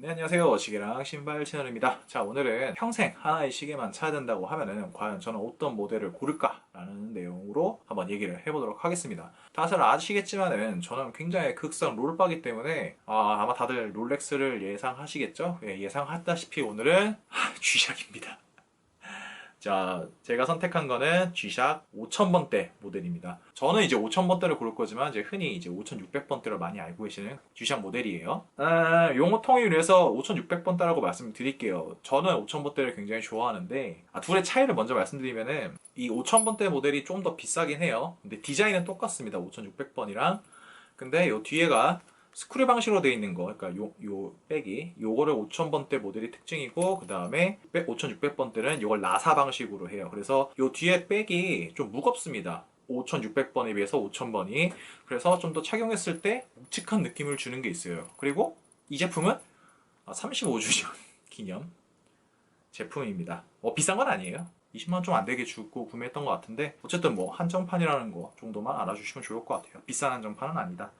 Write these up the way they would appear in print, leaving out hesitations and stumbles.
네, 안녕하세요. 시계랑 신발 채널입니다. 자, 오늘은 평생 하나의 시계만 차야 된다고 하면은 과연 저는 어떤 모델을 고를까라는 내용으로 한번 얘기를 해보도록 하겠습니다. 다들 아시겠지만은 저는 굉장히 극성 롤바기 때문에 아마 다들 롤렉스를 예상하시겠죠? 예, 예상하다시피 오늘은 G샥입니다. 자, 제가 선택한 거는 G샥 5000번대 모델입니다. 저는 이제 5000번대를 고를 거지만 이제 흔히 이제 5600번대로 많이 알고 계시는 G샥 모델이에요. 용어 통일을 해서 5600번대라고 말씀드릴게요. 저는 5000번대를 굉장히 좋아하는데 둘의 차이를 먼저 말씀드리면은 이 5000번대 모델이 좀 더 비싸긴 해요. 근데 디자인은 똑같습니다. 5600번이랑. 근데 요 뒤에가 스크류 방식으로 되어 있는 거, 그러니까 요 백이 요거를 5000번대 모델이 특징이고, 그 다음에 5600번대는 요걸 나사 방식으로 해요. 그래서 요 뒤에 백이 좀 무겁습니다. 5600번에 비해서 5000번이. 그래서 좀 더 착용했을 때 묵직한 느낌을 주는 게 있어요. 그리고 이 제품은 35주년 기념 제품입니다. 비싼 건 아니에요. 20만 원 좀 안 되게 주고 구매했던 것 같은데, 어쨌든 뭐 한정판이라는 거 정도만 알아주시면 좋을 것 같아요. 비싼 한정판은 아니다.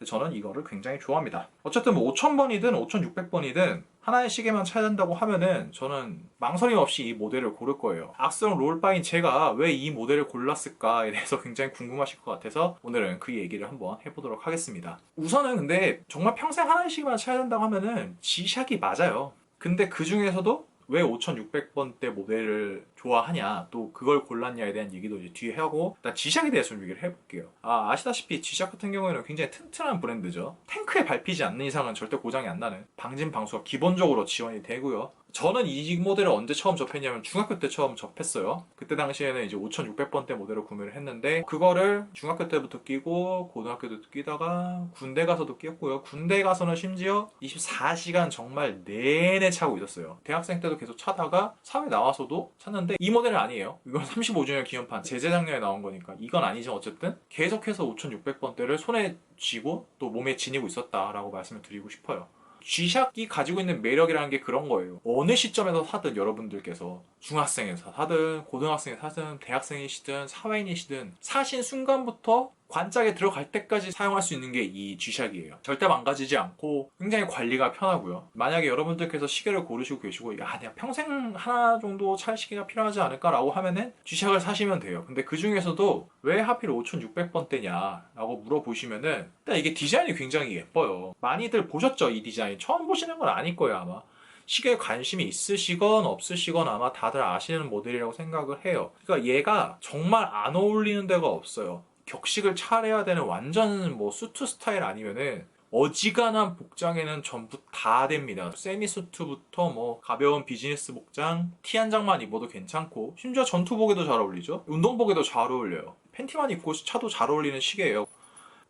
저는 이거를 굉장히 좋아합니다. 어쨌든 뭐 5000번이든 5600번이든 하나의 시계만 차야 된다고 하면은 저는 망설임 없이 이 모델을 고를 거예요. 악성 롤바인 제가 왜 이 모델을 골랐을까에 대해서 굉장히 궁금하실 것 같아서 오늘은 그 얘기를 한번 해보도록 하겠습니다. 우선은 근데 정말 평생 하나의 시계만 차야 된다고 하면은 G샥이 맞아요. 근데 그 중에서도 왜 5600번대 모델을 좋아하냐, 또 그걸 골랐냐에 대한 얘기도 이제 뒤에 하고, 일단 G샥에 대해서 좀 얘기를 해볼게요. 아시다시피 G샥 같은 경우에는 굉장히 튼튼한 브랜드죠. 탱크에 밟히지 않는 이상은 절대 고장이 안 나는 방진 방수가 기본적으로 지원이 되고요. 저는 이 모델을 언제 처음 접했냐면 중학교 때 처음 접했어요. 그때 당시에는 이제 5600번대 모델을 구매를 했는데, 그거를 중학교 때부터 끼고 고등학교 때도 끼다가 군대 가서도 끼었고요. 군대 가서는 심지어 24시간 정말 내내 차고 있었어요. 대학생 때도 계속 차다가 사회 나와서도 샀는데, 이 모델은 아니에요. 이건 35주년 기념판 재작년에 나온 거니까 이건 아니지만 어쨌든 계속해서 5600번대를 손에 쥐고 또 몸에 지니고 있었다라고 말씀을 드리고 싶어요. G샥이 가지고 있는 매력이라는 게 그런 거예요. 어느 시점에서 사든 여러분들께서 중학생에서 사든 고등학생에서 사든 대학생이시든 사회인이시든 사신 순간부터 관짝에 들어갈 때까지 사용할 수 있는 게 이 G샥이에요. 절대 망가지지 않고 굉장히 관리가 편하고요. 만약에 여러분들께서 시계를 고르시고 계시고 내가 평생 하나 정도 찰 시계가 필요하지 않을까라고 하면은 G샥을 사시면 돼요. 근데 그 중에서도 왜 하필 5600번대냐 라고 물어보시면은 일단 이게 디자인이 굉장히 예뻐요. 많이들 보셨죠? 이 디자인. 처음 보시는 건 아닐 거예요, 아마. 시계에 관심이 있으시건 없으시건 아마 다들 아시는 모델이라고 생각을 해요. 그러니까 얘가 정말 안 어울리는 데가 없어요. 격식을 차려야 되는 완전 뭐 수트 스타일 아니면은 어지간한 복장에는 전부 다 됩니다. 세미 수트부터 뭐 가벼운 비즈니스 복장, 티 한 장만 입어도 괜찮고, 심지어 전투복에도 잘 어울리죠. 운동복에도 잘 어울려요. 팬티만 입고 차도 잘 어울리는 시계예요.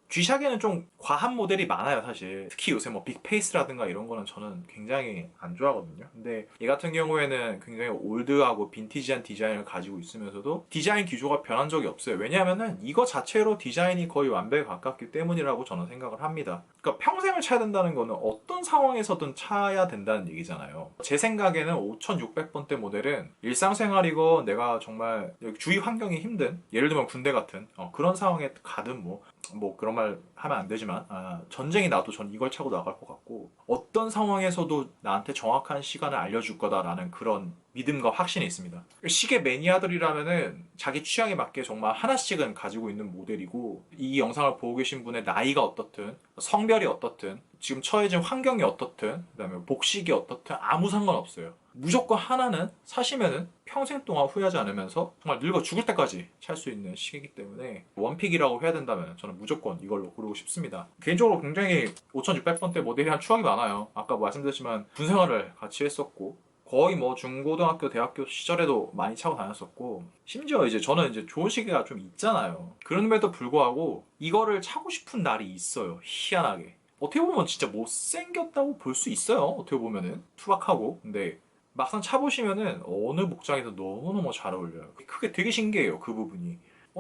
G샥에는 좀 과한 모델이 많아요, 사실. 특히 요새 뭐 빅페이스라든가 이런 거는 저는 굉장히 안 좋아하거든요. 근데 얘 같은 경우에는 굉장히 올드하고 빈티지한 디자인을 가지고 있으면서도 디자인 기조가 변한 적이 없어요. 왜냐하면은 이거 자체로 디자인이 거의 완벽에 가깝기 때문이라고 저는 생각을 합니다. 그러니까 평생을 차야 된다는 거는 어떤 상황에서든 차야 된다는 얘기잖아요. 제 생각에는 5600번대 모델은 일상생활이고 내가 정말 주위 환경이 힘든, 예를 들면 군대 같은 그런 상황에 가든 뭐 그런 말 하면 안 되지만 전쟁이 나도 전 이걸 차고 나갈 것 같고, 어떤 상황에서도 나한테 정확한 시간을 알려줄 거다라는 그런 믿음과 확신이 있습니다. 시계 매니아들이라면은 자기 취향에 맞게 정말 하나씩은 가지고 있는 모델이고, 이 영상을 보고 계신 분의 나이가 어떻든 성별이 어떻든 지금 처해진 환경이 어떻든 그다음에 복식이 어떻든 아무 상관없어요. 무조건 하나는 사시면은 평생 동안 후회하지 않으면서 정말 늙어 죽을 때까지 찰 수 있는 시계이기 때문에 원픽이라고 해야 된다면 저는 무조건 이걸로 고르고 싶습니다. 개인적으로 굉장히 5600번대 모델이 한 추억이 많아요. 아까 말씀드렸지만 군생활을 같이 했었고, 거의 뭐 중고등학교, 대학교 시절에도 많이 차고 다녔었고, 심지어 이제 저는 이제 좋은 시계가 좀 있잖아요. 그럼에도 불구하고 이거를 차고 싶은 날이 있어요. 희한하게. 어떻게 보면 진짜 못생겼다고 볼 수 있어요. 어떻게 보면은 투박하고. 근데 막상 차보시면은 어느 복장에도 너무너무 잘 어울려요. 그게 되게 신기해요, 그 부분이.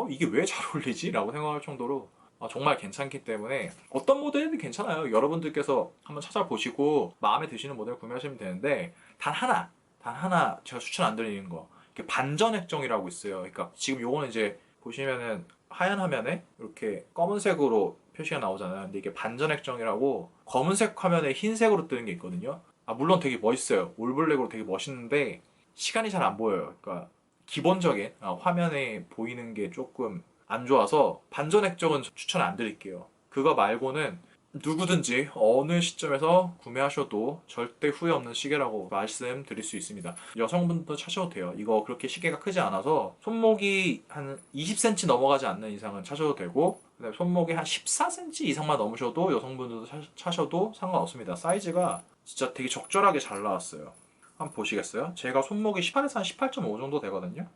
이게 왜 잘 어울리지? 라고 생각할 정도로 정말 괜찮기 때문에 어떤 모델이든 괜찮아요. 여러분들께서 한번 찾아보시고 마음에 드시는 모델 구매하시면 되는데, 단 하나 제가 추천 안 드리는 거, 이렇게 반전 액정이라고 있어요. 그러니까 지금 요거는 이제 보시면은 하얀 화면에 이렇게 검은색으로 표시가 나오잖아요. 근데 이게 반전 액정이라고 검은색 화면에 흰색으로 뜨는 게 있거든요. 물론 되게 멋있어요. 올블랙으로 되게 멋있는데 시간이 잘 안 보여요. 그러니까 기본적인 화면에 보이는 게 조금 안 좋아서 반전 액정은 추천 안 드릴게요. 그거 말고는 누구든지 어느 시점에서 구매하셔도 절대 후회 없는 시계라고 말씀드릴 수 있습니다. 여성분도 차셔도 돼요. 이거 그렇게 시계가 크지 않아서 손목이 한 20cm 넘어가지 않는 이상은 차셔도 되고, 그다음에 손목이 한 14cm 이상만 넘으셔도 여성분들도 차셔도 상관없습니다. 사이즈가 진짜 되게 적절하게 잘 나왔어요. 한번 보시겠어요? 제가 손목이 18에서 한 18.5 정도 되거든요.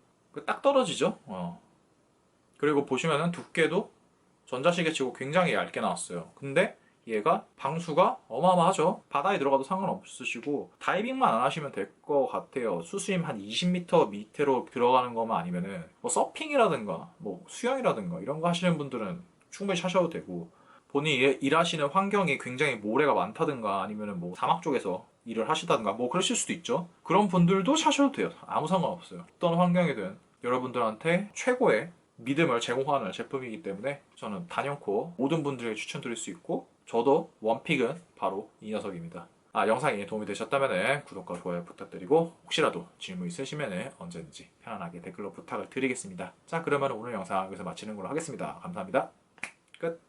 딱 떨어지죠? 그리고 보시면은 두께도 전자시계치고 굉장히 얇게 나왔어요. 근데 얘가 방수가 어마어마하죠. 바다에 들어가도 상관없으시고 다이빙만 안 하시면 될 것 같아요. 수심 한 20m 밑으로 들어가는 것만 아니면은 뭐 서핑이라든가 뭐 수영이라든가 이런 거 하시는 분들은 충분히 차셔도 되고, 본인이 일하시는 환경이 굉장히 모래가 많다든가 아니면은 뭐 사막 쪽에서 일을 하시다든가 뭐 그러실 수도 있죠. 그런 분들도 차셔도 돼요. 아무 상관없어요. 어떤 환경이든 여러분들한테 최고의 믿음을 제공하는 제품이기 때문에 저는 단연코 모든 분들에게 추천드릴 수 있고, 저도 원픽은 바로 이 녀석입니다. 영상이 도움이 되셨다면 구독과 좋아요 부탁드리고, 혹시라도 질문 있으시면 언제든지 편안하게 댓글로 부탁을 드리겠습니다. 자, 그러면 오늘 영상 여기서 마치는 걸로 하겠습니다. 감사합니다. 끝.